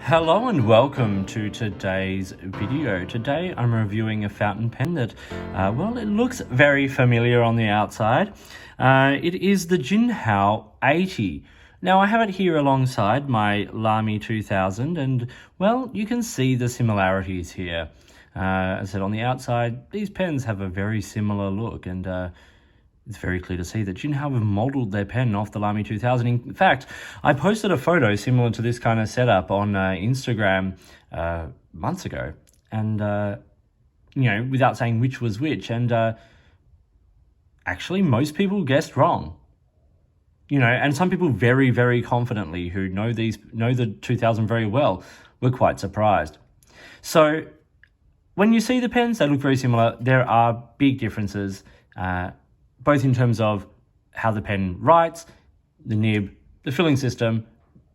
Hello and welcome to today's video. Today I'm reviewing a fountain pen that, well, it looks very familiar on the outside. It is the Jinhao 80. Now I have it here alongside my Lamy 2000 and, well, you can see the similarities here. As I said, on the outside, these pens have a very similar look and it's very clear to see that Jinhao have modelled their pen off the Lamy 2000. In fact, I posted a photo similar to this kind of setup on Instagram months ago, and without saying which was which, and actually most people guessed wrong. And some people very, very confidently who know the 2000 very well were quite surprised. So when you see the pens, they look very similar. There are big differences. Both in terms of how the pen writes, the nib, the filling system,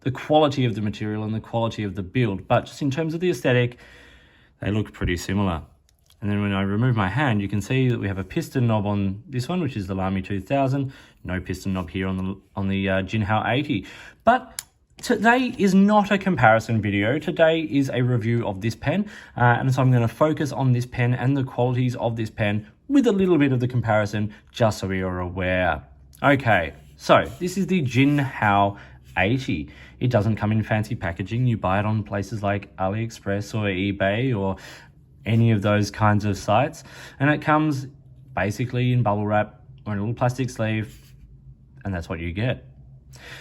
the quality of the material and the quality of the build. But just in terms of the aesthetic, they look pretty similar. And then when I remove my hand, you can see that we have a piston knob on this one, which is the Lamy 2000. No piston knob here on the Jinhao 80. But today is not a comparison video. Today is a review of this pen. And so I'm going to focus on this pen and the qualities of this pen with a little bit of the comparison, just so we are aware. Okay, so this is the Jinhao 80. It doesn't come in fancy packaging. You buy it on places like AliExpress or eBay or any of those kinds of sites. And it comes basically in bubble wrap or in a little plastic sleeve, and that's what you get.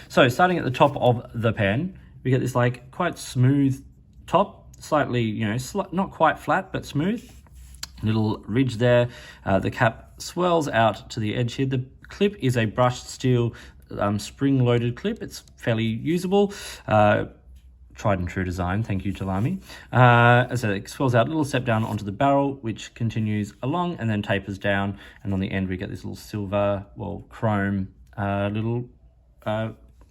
So starting at the top of the pen, we get this like quite smooth top, slightly, not quite flat, but smooth. Little ridge there. The cap swells out to the edge here. The clip is a brushed steel spring-loaded clip. It's fairly usable. Tried and true design. Thank you to Lamy. As it swells out, a little step down onto the barrel, which continues along and then tapers down. And on the end, we get this little silver, chrome little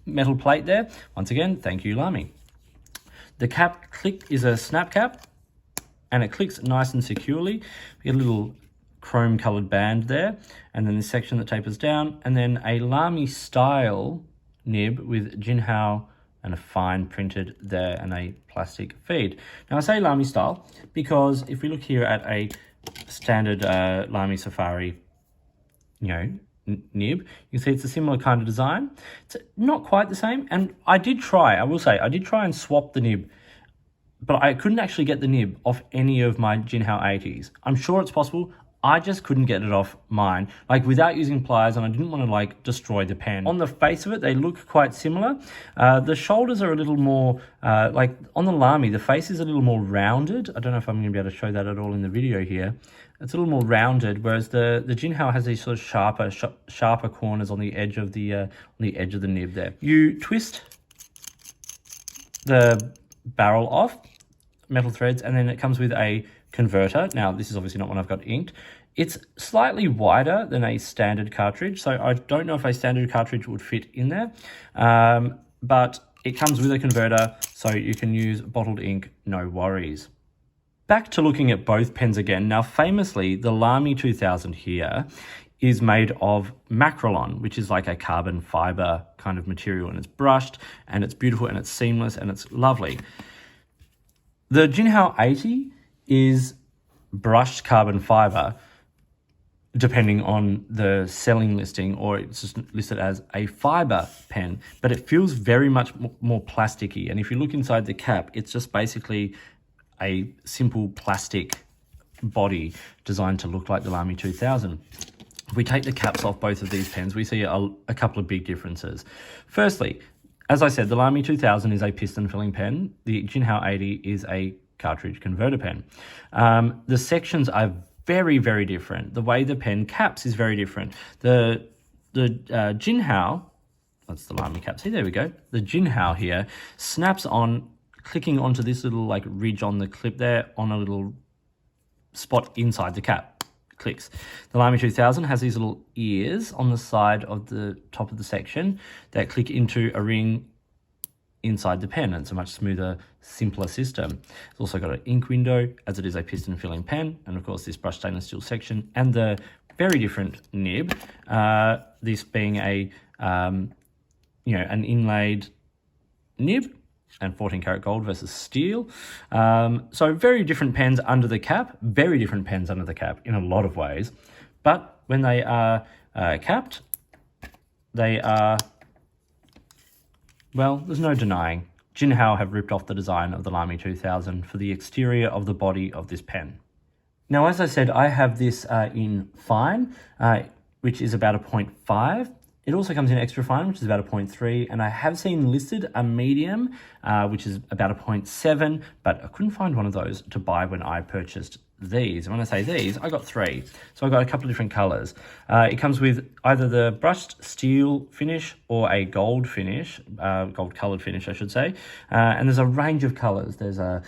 metal plate there. Once again, thank you, Lamy. The cap click is a snap cap, and it clicks nice and securely. We get a little chrome colored band there, and then this section that tapers down, and then a Lamy style nib with Jinhao and a fine printed there and a plastic feed. Now I say Lamy style because if we look here at a standard Lamy Safari, nib, you can see it's a similar kind of design. It's not quite the same, and I did try and swap the nib, but I couldn't actually get the nib off any of my Jinhao 80s. I'm sure it's possible. I just couldn't get it off mine, without using pliers, and I didn't want to destroy the pen. On the face of it, they look quite similar. The shoulders are a little more, on the Lamy, the face is a little more rounded. I don't know if I'm going to be able to show that at all in the video here. It's a little more rounded, whereas the Jinhao has these sort of sharper corners on the edge of the nib there. You twist the barrel off, metal threads, and then it comes with a converter. Now, this is obviously not one I've got inked. It's slightly wider than a standard cartridge, so I don't know if a standard cartridge would fit in there, but it comes with a converter, so you can use bottled ink, no worries. Back to looking at both pens again. Now, famously, the Lamy 2000 here is made of Macrolon, which is like a carbon fiber kind of material, and it's brushed, and it's beautiful, and it's seamless, and it's lovely. The Jinhao 80 is brushed carbon fiber, depending on the selling listing, or it's just listed as a fiber pen, but it feels very much more plasticky. And if you look inside the cap, it's just basically a simple plastic body designed to look like the Lamy 2000. If we take the caps off both of these pens, we see a couple of big differences. Firstly, as I said, the Lamy 2000 is a piston filling pen. The Jinhao 80 is a cartridge converter pen. The sections are very, very different. The way the pen caps is very different. The Jinhao, that's the Lamy cap. See, there we go. The Jinhao here snaps on, clicking onto this little ridge on the clip there on a little spot inside the cap. Clicks. The Lamy 2000 has these little ears on the side of the top of the section that click into a ring inside the pen, and it's a much smoother, simpler system. It's also got an ink window, as it is a piston filling pen, and of course this brushed stainless steel section, and the very different nib, this being a an inlaid nib and 14 karat gold versus steel. So very different pens under the cap, very different pens under the cap in a lot of ways. But when they are capped, they are, well, there's no denying. Jinhao have ripped off the design of the Lamy 2000 for the exterior of the body of this pen. Now, as I said, I have this in fine, which is about a 0.5. It also comes in extra fine, which is about a 0.3, and I have seen listed a medium, which is about a 0.7, but I couldn't find one of those to buy when I purchased these. And when I say these, I got 3. So I got a couple of different colors. It comes with either the brushed steel finish or a gold finish, gold colored finish, I should say. And there's a range of colors. There's a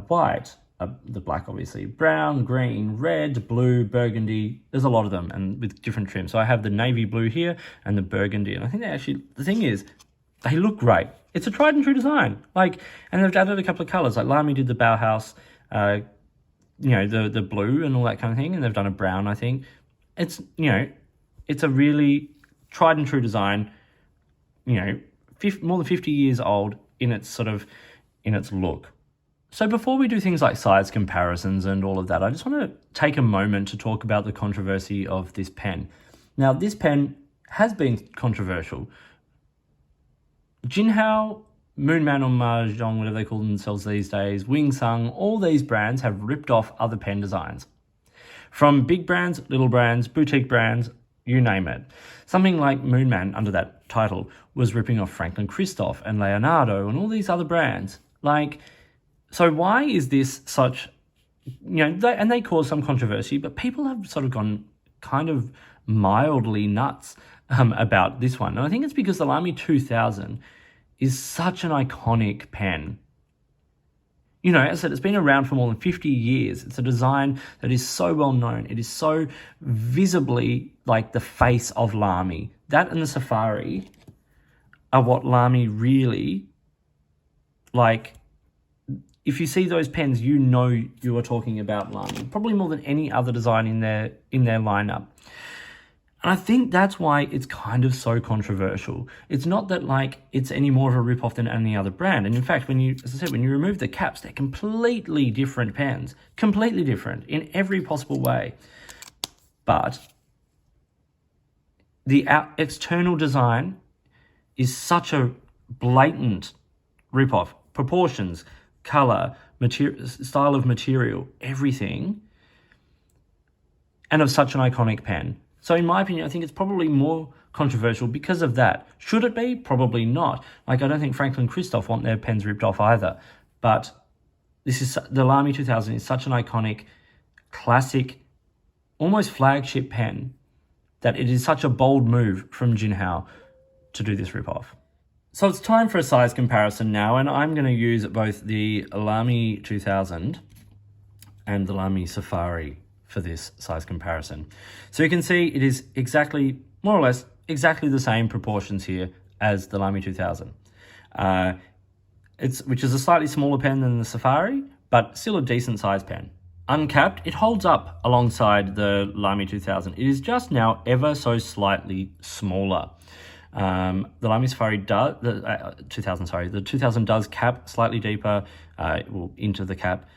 white, the black obviously, brown, green, red, blue, burgundy. There's a lot of them and with different trims. So I have the navy blue here and the burgundy. And I think they actually, the thing is, they look great. It's a tried and true design. Like, and they've added a couple of colors. Like Lamy did the Bauhaus, you know, the blue and all that kind of thing. And they've done a brown, I think. It's, you know, it's a really tried and true design, you know, more than 50 years old in its sort of, in its look. So before we do things like size comparisons and all of that, I just want to take a moment to talk about the controversy of this pen. Now, this pen has been controversial. Jinhao, Moonman or Mahjong, whatever they call themselves these days, Wing Sung, all these brands have ripped off other pen designs. From big brands, little brands, boutique brands, you name it. Something like Moonman, under that title, was ripping off Franklin Christoph and Leonardo and all these other brands. Like, so why is this such, you know, and they cause some controversy, but people have sort of gone kind of mildly nuts about this one. And I think it's because the Lamy 2000 is such an iconic pen. You know, as I said, it's been around for more than 50 years. It's a design that is so well known. It is so visibly like the face of Lamy. That and the Safari are what Lamy really, like, if you see those pens, you know you are talking about Lamy, probably more than any other design in their lineup. And I think that's why it's kind of so controversial. It's not that like it's any more of a rip-off than any other brand. And in fact, when you, as I said, when you remove the caps, they're completely different pens, completely different in every possible way. But the external design is such a blatant rip-off. Proportions, color, material, style of material, everything, and of such an iconic pen. So in my opinion, I think it's probably more controversial because of that. Should it be? Probably not. Like, I don't think Franklin Christoph want their pens ripped off either. But this is, the Lamy 2000 is such an iconic, classic, almost flagship pen that it is such a bold move from Jinhao to do this rip-off. So it's time for a size comparison now, and I'm going to use both the Lamy 2000 and the Lamy Safari for this size comparison. So you can see it is exactly, more or less, exactly the same proportions here as the Lamy 2000. Which is a slightly smaller pen than the Safari, but still a decent size pen. Uncapped, it holds up alongside the Lamy 2000. It is just now ever so slightly smaller. The Lamy Safari does, the 2000 does cap slightly deeper, into the cap.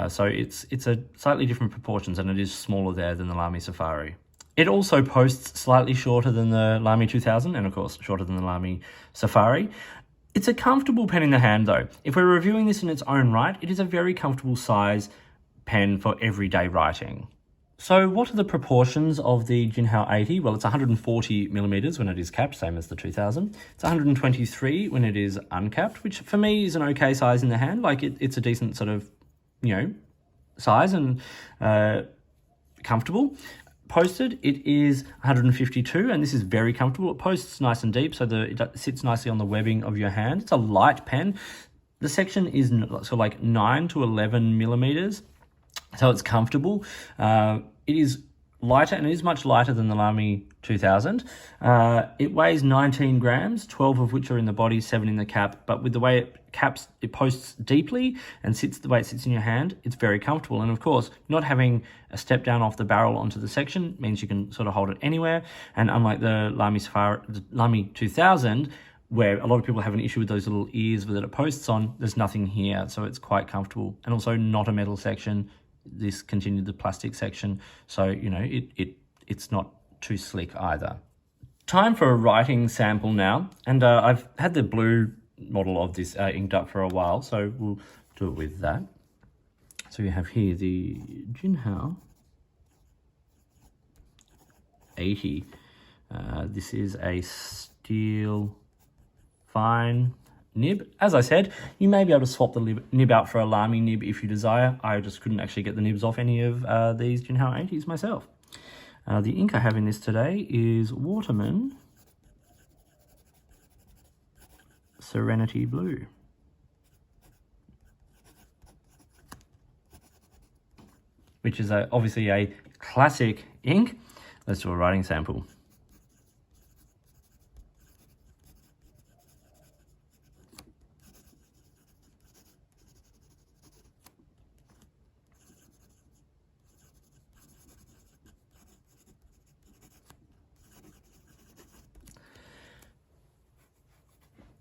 So it's a slightly different proportions, and it is smaller there than the Lamy Safari. It also posts slightly shorter than the Lamy 2000, and of course shorter than the Lamy Safari. It's a comfortable pen in the hand though. If we're reviewing this in its own right, it is a very comfortable size pen for everyday writing. So what are the proportions of the Jinhao 80? Well, it's 140 millimeters when it is capped, same as the 2000. It's 123 when it is uncapped, which for me is an okay size in the hand. Like it's a decent sort of, you know, size and comfortable. Posted, it is 152, and this is very comfortable. It posts nice and deep, so it sits nicely on the webbing of your hand. It's a light pen. The section is so like 9 to 11 millimeters, so it's comfortable. It is lighter, and it is much lighter than the Lamy 2000. It weighs 19 grams, 12 of which are in the body, 7 in the cap. But with the way it posts deeply and sits the way it sits in your hand, it's very comfortable. And of course, not having a step down off the barrel onto the section means you can sort of hold it anywhere. And unlike the Lamy 2000, where a lot of people have an issue with those little ears that it posts on, there's nothing here, so it's quite comfortable. And also not a metal section. This continued the plastic section, so it's not too slick either. Time for a writing sample now, and I've had the blue model of this inked up for a while, so we'll do it with that. So we have here the Jinhao 80. This is a steel fine nib. As I said, you may be able to swap the nib out for a Lamy nib if you desire. I just couldn't actually get the nibs off any of these Jinhao 80s myself. The ink I have in this today is Waterman Serenity Blue. Which is obviously a classic ink. Let's do a writing sample.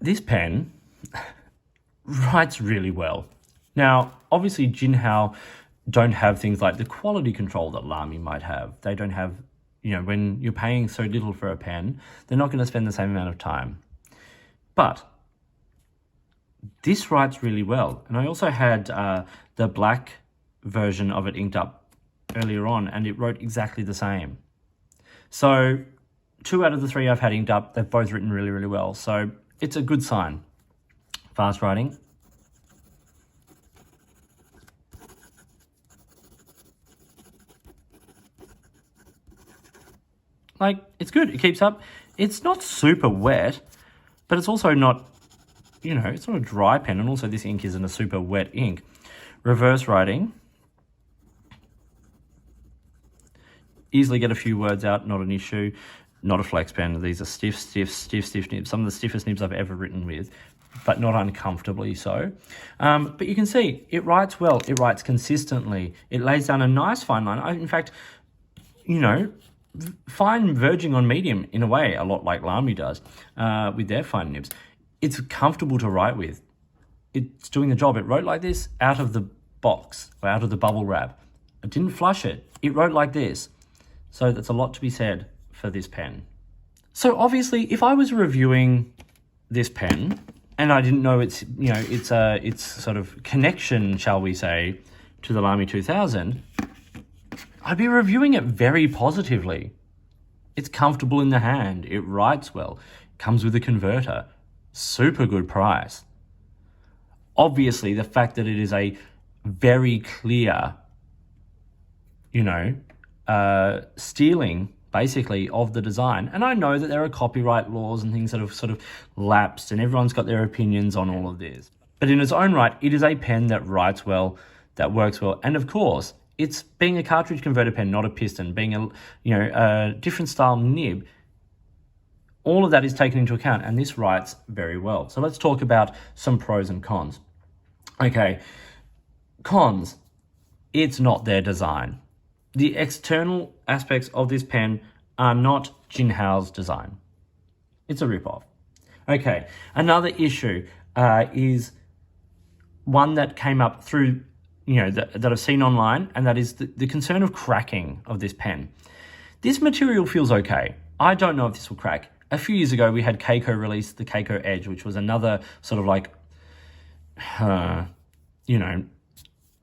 This pen writes really well. Now, obviously Jinhao don't have things like the quality control that Lamy might have. They don't have, when you're paying so little for a pen, they're not going to spend the same amount of time. But this writes really well. And I also had the black version of it inked up earlier on, and it wrote exactly the same. So 2 out of the 3 I've had inked up, they've both written really, really well. So it's a good sign. Fast writing. It's good. It keeps up. It's not super wet, but it's also not, it's not a dry pen. And also this ink isn't a super wet ink. Reverse writing. Easily get a few words out, not an issue. Not a flex pen. These are stiff nibs. Some of the stiffest nibs I've ever written with, but not uncomfortably so. But you can see it writes well. It writes consistently. It lays down a nice fine line. In fact, fine verging on medium in a way, a lot like Lamy does with their fine nibs. It's comfortable to write with. It's doing the job. It wrote like this out of the box, or out of the bubble wrap. I didn't flush it. It wrote like this. So that's a lot to be said for this pen. So obviously, if I was reviewing this pen and I didn't know its sort of connection, shall we say, to the Lamy 2000, I'd be reviewing it very positively. It's comfortable in the hand. It writes well. Comes with a converter. Super good price. Obviously, the fact that it is a very clear, stealing basically of the design. And I know that there are copyright laws and things that have sort of lapsed, and everyone's got their opinions on all of this. But in its own right, it is a pen that writes well, that works well. And of course, it's being a cartridge converter pen, not a piston, being a different style nib. All of that is taken into account, and this writes very well. So let's talk about some pros and cons. Okay, cons. It's not their design. The external aspects of this pen are not Jinhao's design. It's a ripoff. Okay, another issue is one that came up through, that I've seen online, and that is the concern of cracking of this pen. This material feels okay. I don't know if this will crack. A few years ago, we had Keiko release the Keiko Edge, which was another sort of like,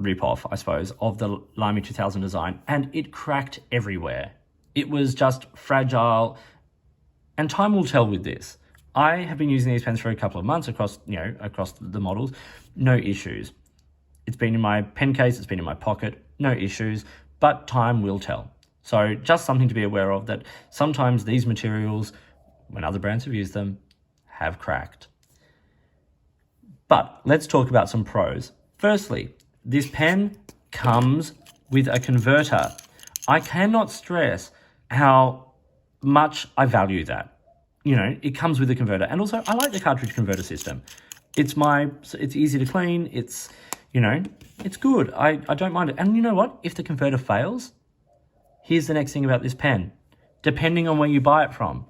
ripoff, I suppose, of the Lamy 2000 design, and it cracked everywhere. It was just fragile, and time will tell with this. I have been using these pens for a couple of months across the models, no issues. It's been in my pen case, it's been in my pocket, no issues, but time will tell. So just something to be aware of, that sometimes these materials, when other brands have used them, have cracked. But let's talk about some pros. Firstly, this pen comes with a converter. I cannot stress how much I value that. It comes with a converter. And also, I like the cartridge converter system. It's easy to clean. It's good. I don't mind it. And you know what? If the converter fails, here's the next thing about this pen. Depending on where you buy it from,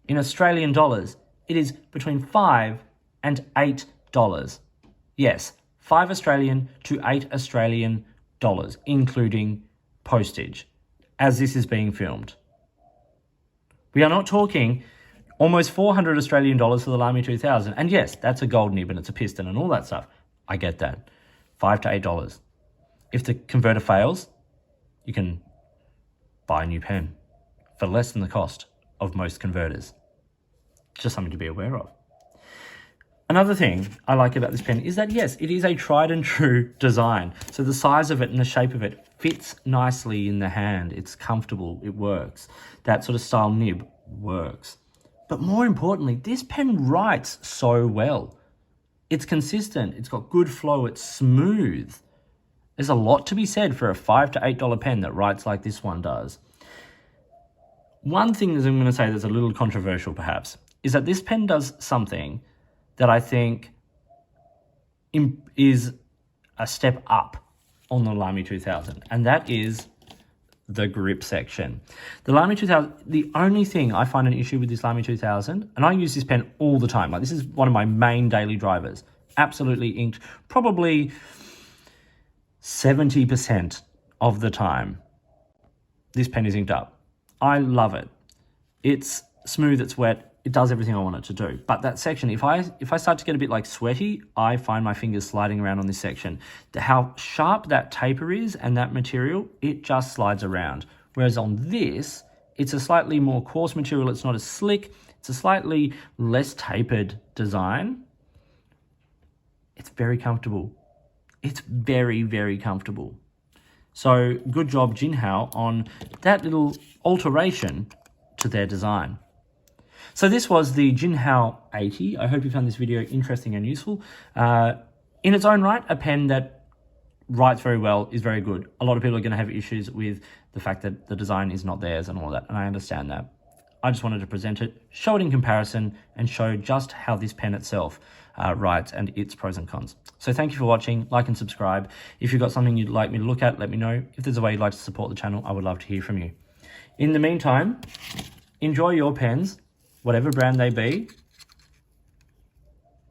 in Australian dollars, it is between $5 and $8. Yes, 5 Australian to 8 Australian dollars, including postage, as this is being filmed. We are not talking almost 400 Australian dollars for the Lamy 2000. And yes, that's a gold nib and it's a piston and all that stuff. I get that. $5 to $8. If the converter fails, you can buy a new pen for less than the cost of most converters. Just something to be aware of. Another thing I like about this pen is that, yes, it is a tried and true design. So the size of it and the shape of it fits nicely in the hand. It's comfortable. It works. That sort of style nib works. But more importantly, this pen writes so well. It's consistent. It's got good flow. It's smooth. There's a lot to be said for a $5 to $8 pen that writes like this one does. One thing that I'm going to say that's a little controversial perhaps is that this pen does something that I think is a step up on the Lamy 2000, and that is the grip section. The Lamy 2000, the only thing I find an issue with this Lamy 2000, and I use this pen all the time, like this is one of my main daily drivers, absolutely inked, probably 70% of the time, this pen is inked up. I love it. It's smooth, it's wet, it does everything I want it to do. But that section, if I start to get a bit like sweaty, I find my fingers sliding around on this section. How sharp that taper is and that material, it just slides around. Whereas on this, it's a slightly more coarse material, it's not as slick, it's a slightly less tapered design. It's very comfortable. It's very, very comfortable. So good job, Jinhao, on that little alteration to their design. So this was the Jinhao 80. I hope you found this video interesting and useful. In its own right, a pen that writes very well is very good. A lot of people are going to have issues with the fact that the design is not theirs and all that, and I understand that. I just wanted to present it, show it in comparison, and show just how this pen itself writes and its pros and cons. So thank you for watching, like and subscribe. If you've got something you'd like me to look at, let me know. If there's a way you'd like to support the channel, I would love to hear from you. In the meantime, enjoy your pens, whatever brand they be,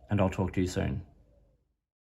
and I'll talk to you soon.